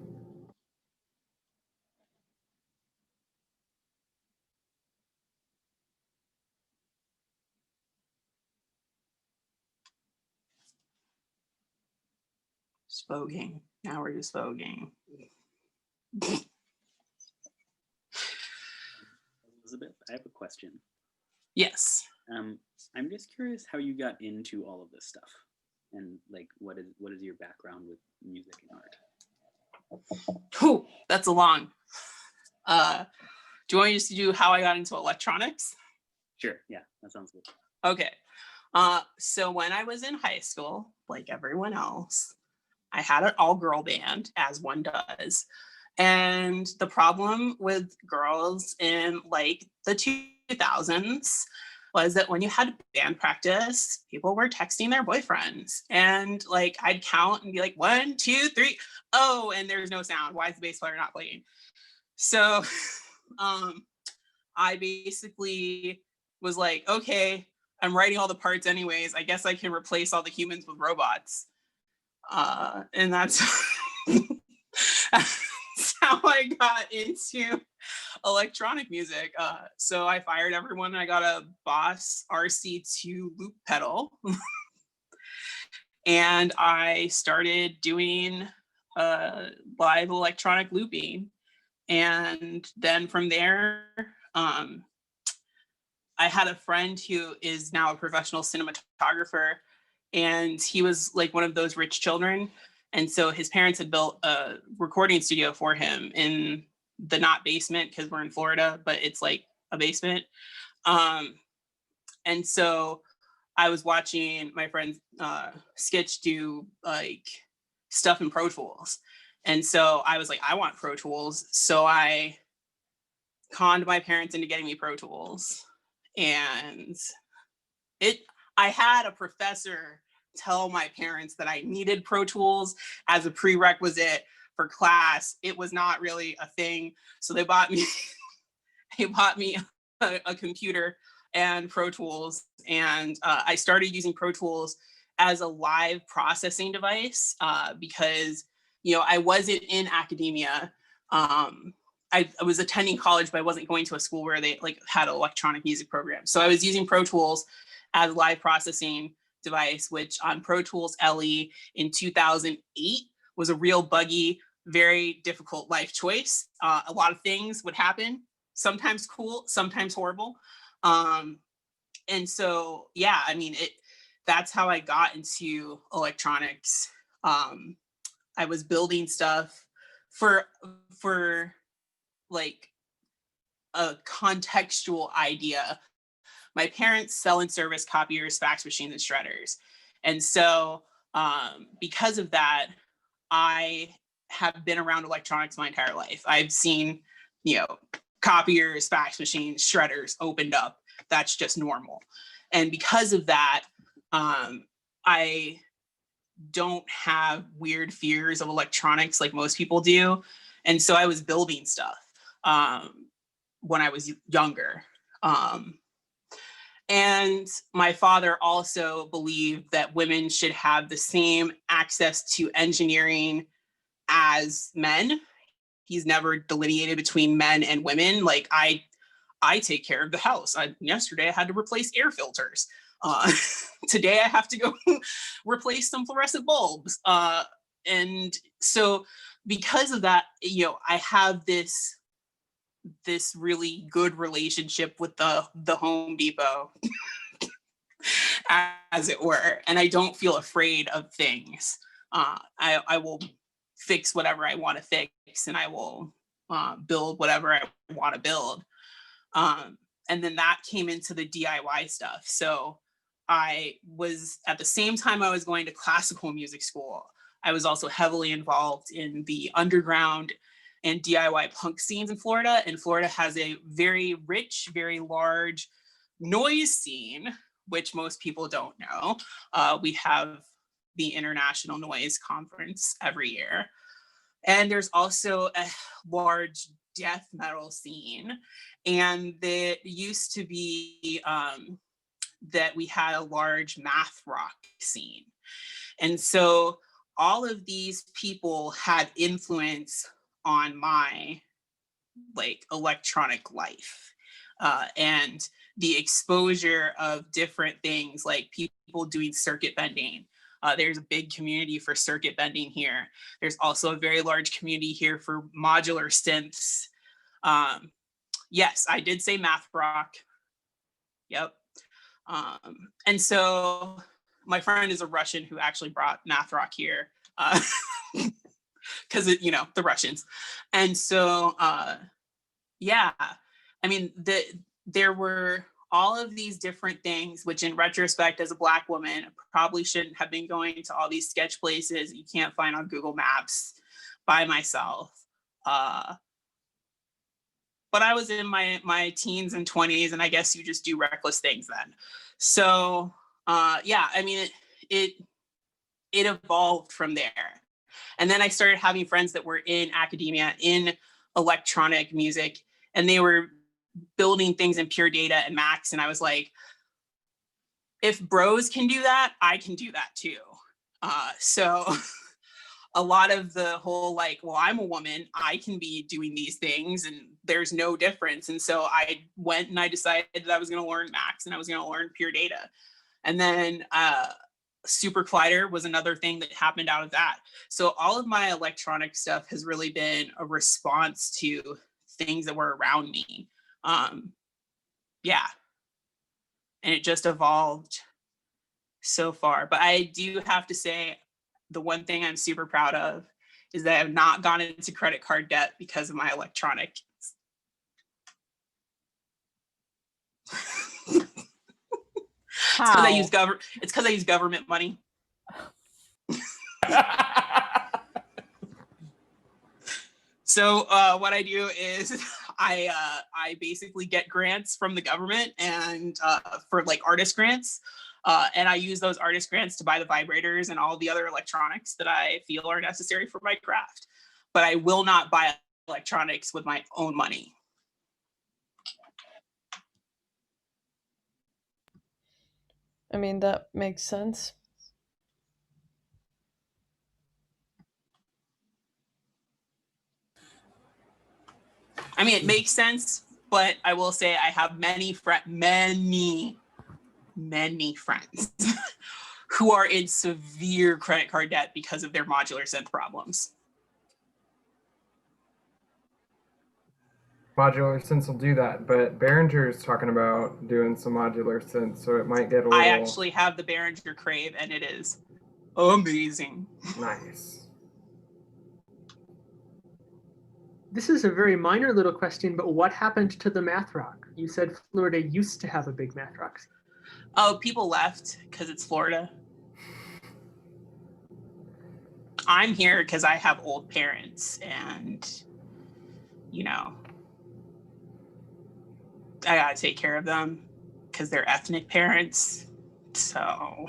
Speaker 3: Spoking. Now we're just spoking.
Speaker 12: Elizabeth, I have a question.
Speaker 3: Yes.
Speaker 12: I'm just curious how you got into all of this stuff, and like what is your background with music and art?
Speaker 3: Whew, that's a long. Do you want me just to do how I got into electronics?
Speaker 12: Sure. Yeah, that sounds good.
Speaker 3: Okay. So when I was in high school, like everyone else, I had an all-girl band, as one does. And the problem with girls in like the 2000s was that when you had band practice, people were texting their boyfriends. And like I'd count and be like, 1, 2, 3, oh, and there's no sound. Why is the bass player not playing? So I basically was like, okay, I'm writing all the parts anyways. I guess I can replace all the humans with robots. And that's, that's how I got into electronic music. So I fired everyone. I got a Boss RC2 loop pedal. And I started doing live electronic looping. And then from there, I had a friend who is now a professional cinematographer, and he was like one of those rich children. And so his parents had built a recording studio for him in the not basement, because we're in Florida, but it's like a basement. And so I was watching my friend Skitch do like stuff in Pro Tools. And so I was like, I want Pro Tools. So I conned my parents into getting me Pro Tools. And I had a professor tell my parents that I needed Pro Tools as a prerequisite for class. It was not really a thing. So they bought me a computer and Pro Tools. And I started using Pro Tools as a live processing device because, you know, I wasn't in academia. I was attending college, but I wasn't going to a school where they like had an electronic music program. So I was using Pro Tools as a live processing device, which on Pro Tools LE in 2008 was a real buggy, very difficult life choice. A lot of things would happen, sometimes cool, sometimes horrible. And so, yeah, I mean, that's how I got into electronics. I was building stuff for like a contextual idea. My parents sell and service copiers, fax machines, and shredders. And so because of that, I have been around electronics my entire life. I've seen, you know, copiers, fax machines, shredders opened up. That's just normal. And because of that, I don't have weird fears of electronics like most people do. And so I was building stuff when I was younger. And my father also believed that women should have the same access to engineering as men. He's never delineated between men and women. Like I take care of the house. Yesterday I had to replace air filters. Today I have to go replace some fluorescent bulbs. And so because of that, you know, I have this really good relationship with the Home Depot, as it were, and I don't feel afraid of things. I will fix whatever I want to fix, and I will build whatever I want to build. And then that came into the DIY stuff. So I was, at the same time I was going to classical music school, I was also heavily involved in the underground and DIY punk scenes in Florida. And Florida has a very rich, very large noise scene, which most people don't know. We have the International Noise Conference every year. And there's also a large death metal scene. And there used to be that we had a large math rock scene. And so all of these people had influence on my like electronic life and the exposure of different things, like people doing circuit bending. There's a big community for circuit bending here. There's also a very large community here for modular synths. Yes, I did say math rock. Yep. And so my friend is a Russian who actually brought math rock here. Because you know, the Russians. And so yeah, I mean, there were all of these different things, which in retrospect, as a Black woman, probably shouldn't have been going to all these sketch places you can't find on Google Maps by myself. But I was in my teens and 20s, and I guess you just do reckless things then. So yeah, I mean, it evolved from there. And then I started having friends that were in academia, in electronic music, and they were building things in Pure Data and Max, and I was like, if bros can do that, I can do that too. So a lot of the whole like, well, I'm a woman, I can be doing these things and there's no difference. And so I went and I decided that I was going to learn Max and I was going to learn Pure Data. And then Super Collider was another thing that happened out of that. So all of my electronic stuff has really been a response to things that were around me. Yeah. And it just evolved so far. But I do have to say, the one thing I'm super proud of is that I have not gone into credit card debt because of my electronics. It's because I use government money. So what I do is I basically get grants from the government and for like artist grants. And I use those artist grants to buy the vibrators and all the other electronics that I feel are necessary for my craft. But I will not buy electronics with my own money.
Speaker 2: I mean, that makes sense.
Speaker 3: I mean, it makes sense, but I will say I have many friends who are in severe credit card debt because of their modular synth problems.
Speaker 5: Modular synths will do that, but Behringer's talking about doing some modular synths, so it might get a little...
Speaker 3: I actually have the Behringer Crave, and it is amazing.
Speaker 5: Nice.
Speaker 6: This is a very minor little question, but what happened to the math rock? You said Florida used to have a big math rock.
Speaker 3: Oh, people left because it's Florida. I'm here because I have old parents and, you know, I gotta take care of them because they're ethnic parents. So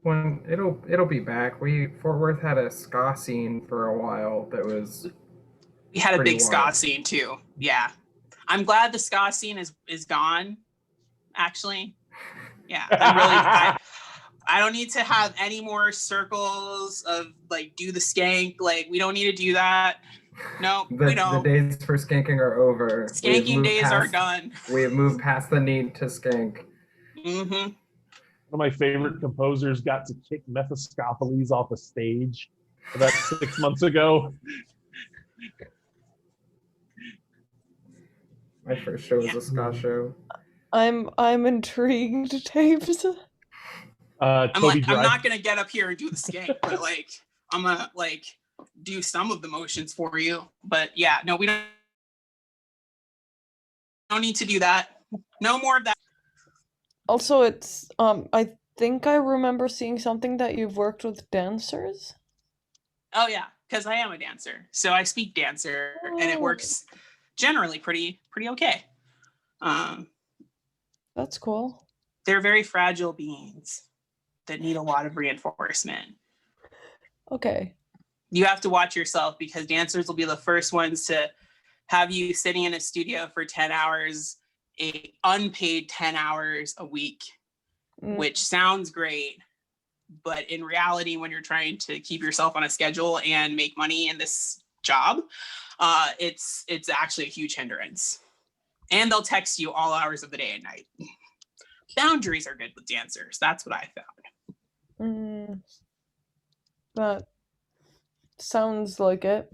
Speaker 5: When it'll be back. Fort Worth had a ska scene for a while that was...
Speaker 3: We had a big ska
Speaker 5: wild.
Speaker 3: scene too. Yeah. I'm glad the ska scene is gone, actually. Yeah. I don't need to have any more circles of like do the skank. Like we don't need to do that. No, we don't.
Speaker 5: The days for skanking are over.
Speaker 3: Skanking days are done.
Speaker 5: We have moved past the need to skank.
Speaker 3: Mm-hmm.
Speaker 9: One of my favorite composers got to kick Mephistopheles off a stage about 6 months ago.
Speaker 5: My first show was a ska show.
Speaker 2: I'm intrigued, Tapes.
Speaker 3: I'm not gonna get up here and do the skank, but like I'm gonna like do some of the motions for you. But yeah, no, we don't need to do that. No more of that.
Speaker 2: Also, it's I think I remember seeing something that you've worked with dancers.
Speaker 3: Oh yeah, because I am a dancer, so I speak dancer, and it works generally pretty okay.
Speaker 2: That's cool.
Speaker 3: They're very fragile beings that need a lot of reinforcement.
Speaker 2: Okay.
Speaker 3: You have to watch yourself because dancers will be the first ones to have you sitting in a studio for 10 hours, unpaid 10 hours a week, which sounds great. But in reality, when you're trying to keep yourself on a schedule and make money in this job, it's actually a huge hindrance. And they'll text you all hours of the day and night. Boundaries are good with dancers. That's what I found.
Speaker 2: That sounds like it.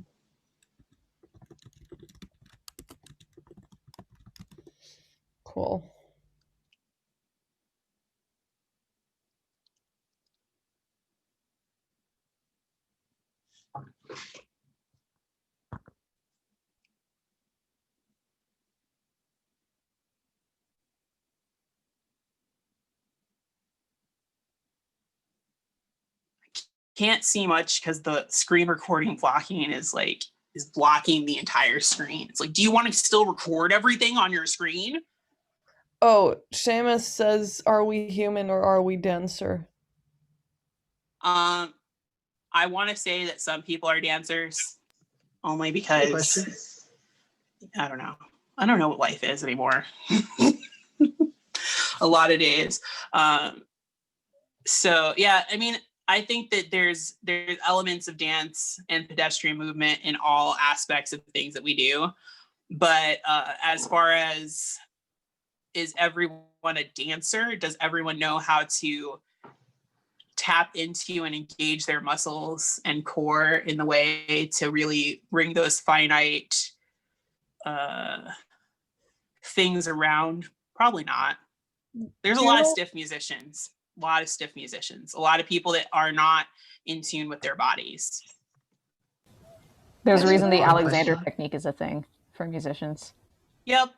Speaker 2: Cool.
Speaker 3: Can't see much because the screen recording blocking is blocking the entire screen. It's like, do you want to still record everything on your screen?
Speaker 2: Oh, Seamus says, are we human or are we dancer?
Speaker 3: I want to say that some people are dancers only because I don't know. I don't know what life is anymore. A lot of days. So yeah, I mean, I think that there's elements of dance and pedestrian movement in all aspects of things that we do. But as far as, is everyone a dancer? Does everyone know how to tap into and engage their muscles and core in the way to really bring those finite things around? Probably not. There's a lot of stiff musicians, a lot of people that are not in tune with their bodies.
Speaker 10: There's a
Speaker 7: That's
Speaker 10: reason the
Speaker 7: a good
Speaker 10: Alexander
Speaker 7: question.
Speaker 10: technique is a thing for musicians.
Speaker 3: Yep.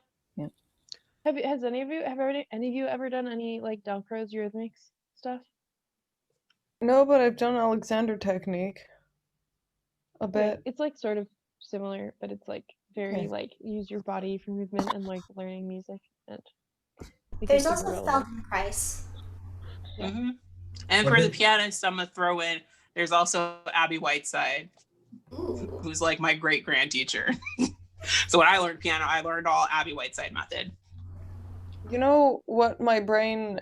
Speaker 4: Has any of you ever done any like Dalcroze Eurythmics stuff?
Speaker 2: No, but I've done Alexander technique a
Speaker 4: Okay,
Speaker 2: bit.
Speaker 4: it's like sort of similar, but it's like very
Speaker 2: Okay.
Speaker 4: like use your body for movement and like learning music and make it
Speaker 1: There's
Speaker 4: super
Speaker 1: also
Speaker 4: relevant.
Speaker 1: Feldenkrais.
Speaker 4: Yeah.
Speaker 3: Mm-hmm. And
Speaker 5: What
Speaker 3: for the
Speaker 5: is-
Speaker 3: pianist, I'm gonna throw in, there's also Abby Whiteside,
Speaker 1: Ooh.
Speaker 3: who's like my great grand teacher. So when I learned piano, I learned all Abby Whiteside method.
Speaker 2: You know what my brain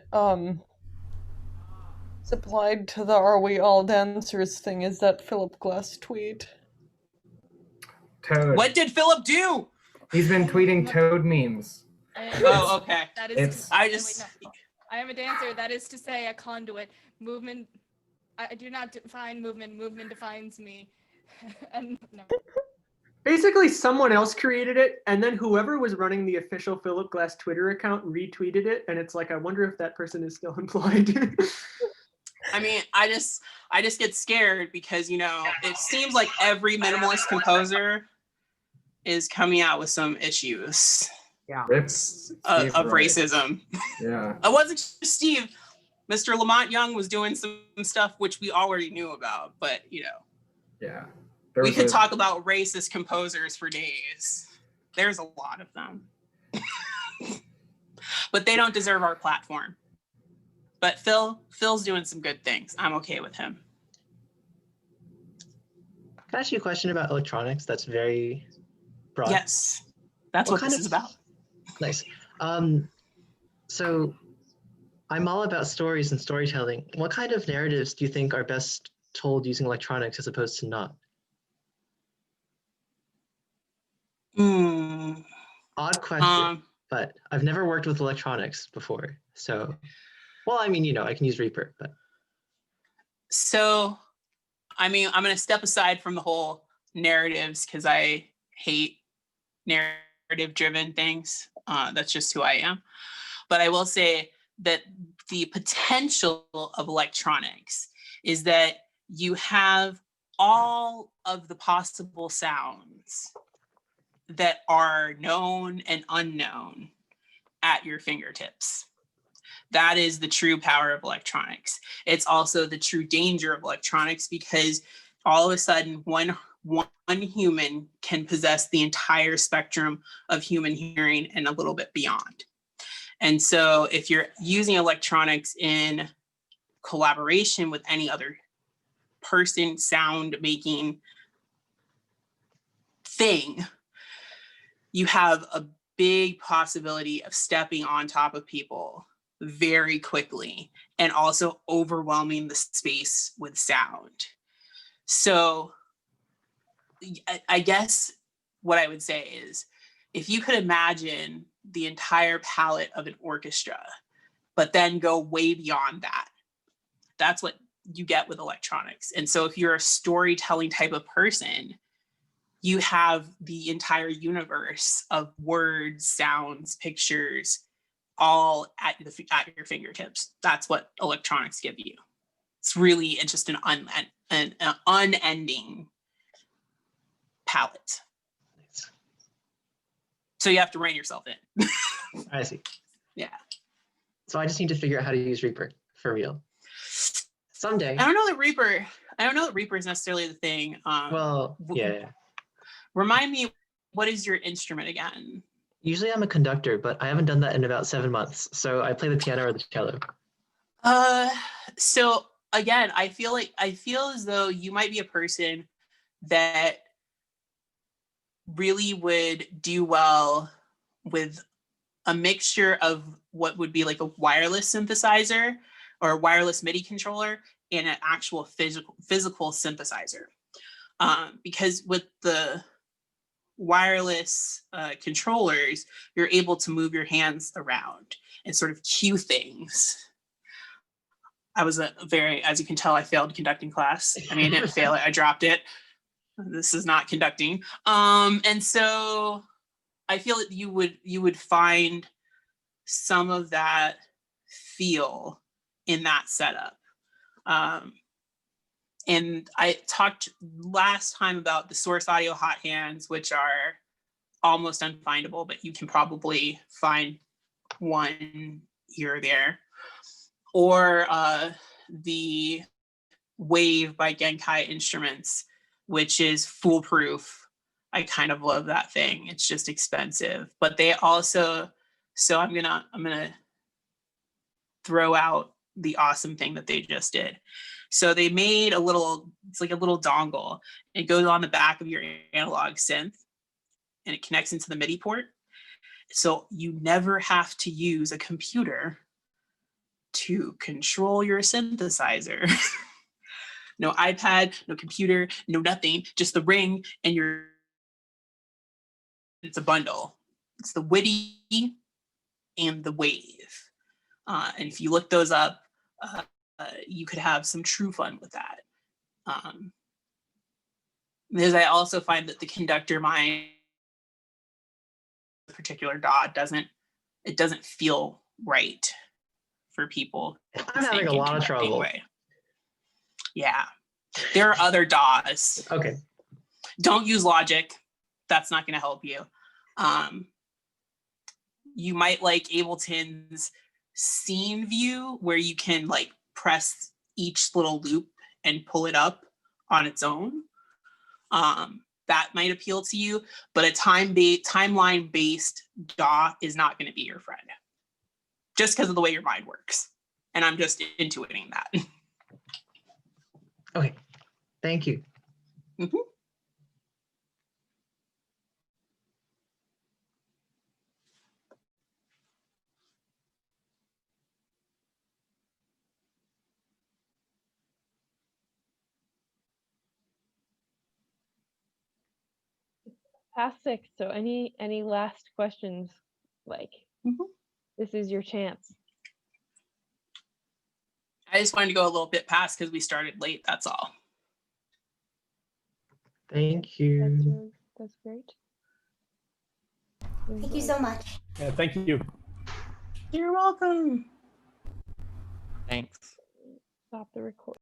Speaker 2: supplied to the "Are we all dancers" thing is that Philip Glass tweet.
Speaker 5: Toad.
Speaker 3: What did Philip do?
Speaker 5: He's been tweeting Toad memes.
Speaker 3: Oh, okay.
Speaker 13: That is
Speaker 5: It's-
Speaker 13: to,
Speaker 3: I
Speaker 13: wait,
Speaker 3: just,
Speaker 13: no. I am a dancer. That is to say, a conduit. Movement. I do not define movement. Movement defines me. And no.
Speaker 6: Basically, someone else created it, and then whoever was running the official Philip Glass Twitter account retweeted it, and it's like, I wonder if that person is still employed.
Speaker 3: I mean, I just get scared because, you know, it seems like every minimalist composer is coming out with some issues
Speaker 5: Rips
Speaker 3: of
Speaker 5: Steve Wright.
Speaker 3: racism.
Speaker 5: Yeah.
Speaker 3: It wasn't just Steve. Mr. Lamont Young was doing some stuff which we already knew about, but, you know,
Speaker 5: Yeah. There
Speaker 3: we
Speaker 5: was
Speaker 3: could
Speaker 5: a-
Speaker 3: talk about racist composers for days. There's a lot of them. But they don't deserve our platform. But Phil's doing some good things. I'm okay with him.
Speaker 7: Can I ask you a question about electronics that's very broad?
Speaker 3: Yes. That's what
Speaker 7: kind
Speaker 3: this is
Speaker 7: of-
Speaker 3: about.
Speaker 7: Nice. So I'm all about stories and storytelling. What kind of narratives do you think are best told using electronics as opposed to not? Odd question, but I've never worked with electronics before. So, well, I mean, you know, I can use Reaper, but
Speaker 3: So, I mean, I'm going to step aside from the whole narratives because I hate narrative-driven things. That's just who I am. But I will say that the potential of electronics is that you have all of the possible sounds that are known and unknown at your fingertips. That is the true power of electronics. It's also the true danger of electronics because all of a sudden one human can possess the entire spectrum of human hearing and a little bit beyond. And so if you're using electronics in collaboration with any other person, sound making thing, you have a big possibility of stepping on top of people very quickly and also overwhelming the space with sound. So I guess what I would say is if you could imagine the entire palette of an orchestra, but then go way beyond that, that's what you get with electronics. And so if you're a storytelling type of person, you have the entire universe of words, sounds, pictures, all at your fingertips. That's what electronics give you. It's really just an unending palette. So you have to rein yourself in.
Speaker 7: I see.
Speaker 3: Yeah.
Speaker 7: So I just need to figure out how to use Reaper for real. Someday.
Speaker 3: I don't know that Reaper is necessarily the thing.
Speaker 7: Well, yeah.
Speaker 3: Remind me, what is your instrument again?
Speaker 7: Usually I'm a conductor, but I haven't done that in about 7 months. So I play the piano or the cello.
Speaker 3: So again, I feel as though you might be a person that really would do well with a mixture of what would be like a wireless synthesizer or a wireless MIDI controller and an actual physical synthesizer. Because with the wireless controllers, you're able to move your hands around and sort of cue things. I was as you can tell, I failed conducting class. I mean, I didn't fail it, I dropped it. This is not conducting. And so I feel that you would find some of that feel in that setup. And I talked last time about the Source Audio hot hands, which are almost unfindable, but you can probably find one here or there. Or the Wave by Genkai Instruments, which is foolproof. I kind of love that thing. It's just expensive, but they also, so I'm gonna throw out the awesome thing that they just did. So they made it's like a little dongle. It goes on the back of your analog synth and it connects into the MIDI port. So you never have to use a computer to control your synthesizer. No iPad, no computer, no nothing, just the ring and it's a bundle. It's the Witty and the Wave. And if you look those up, you could have some true fun with that. Because I also find that the conductor mind, particular DAW, doesn't feel right for people.
Speaker 7: I'm having a lot of trouble.
Speaker 3: Yeah, there are other DAWs.
Speaker 7: Okay.
Speaker 3: Don't use Logic. That's not going to help you. You might like Ableton's scene view, where you can like press each little loop and pull it up on its own. That might appeal to you, but a timeline-based DAW is not going to be your friend, just because of the way your mind works. And I'm just intuiting that.
Speaker 7: Okay, thank you.
Speaker 3: Mm-hmm.
Speaker 4: Past 6. So any last questions? Like, this is your chance.
Speaker 3: I just wanted to go a little bit past because we started late. That's all.
Speaker 7: Thank you.
Speaker 4: That's great.
Speaker 1: Thank you so much.
Speaker 9: Yeah, thank you.
Speaker 3: You're welcome.
Speaker 8: Thanks.
Speaker 4: Stop the record.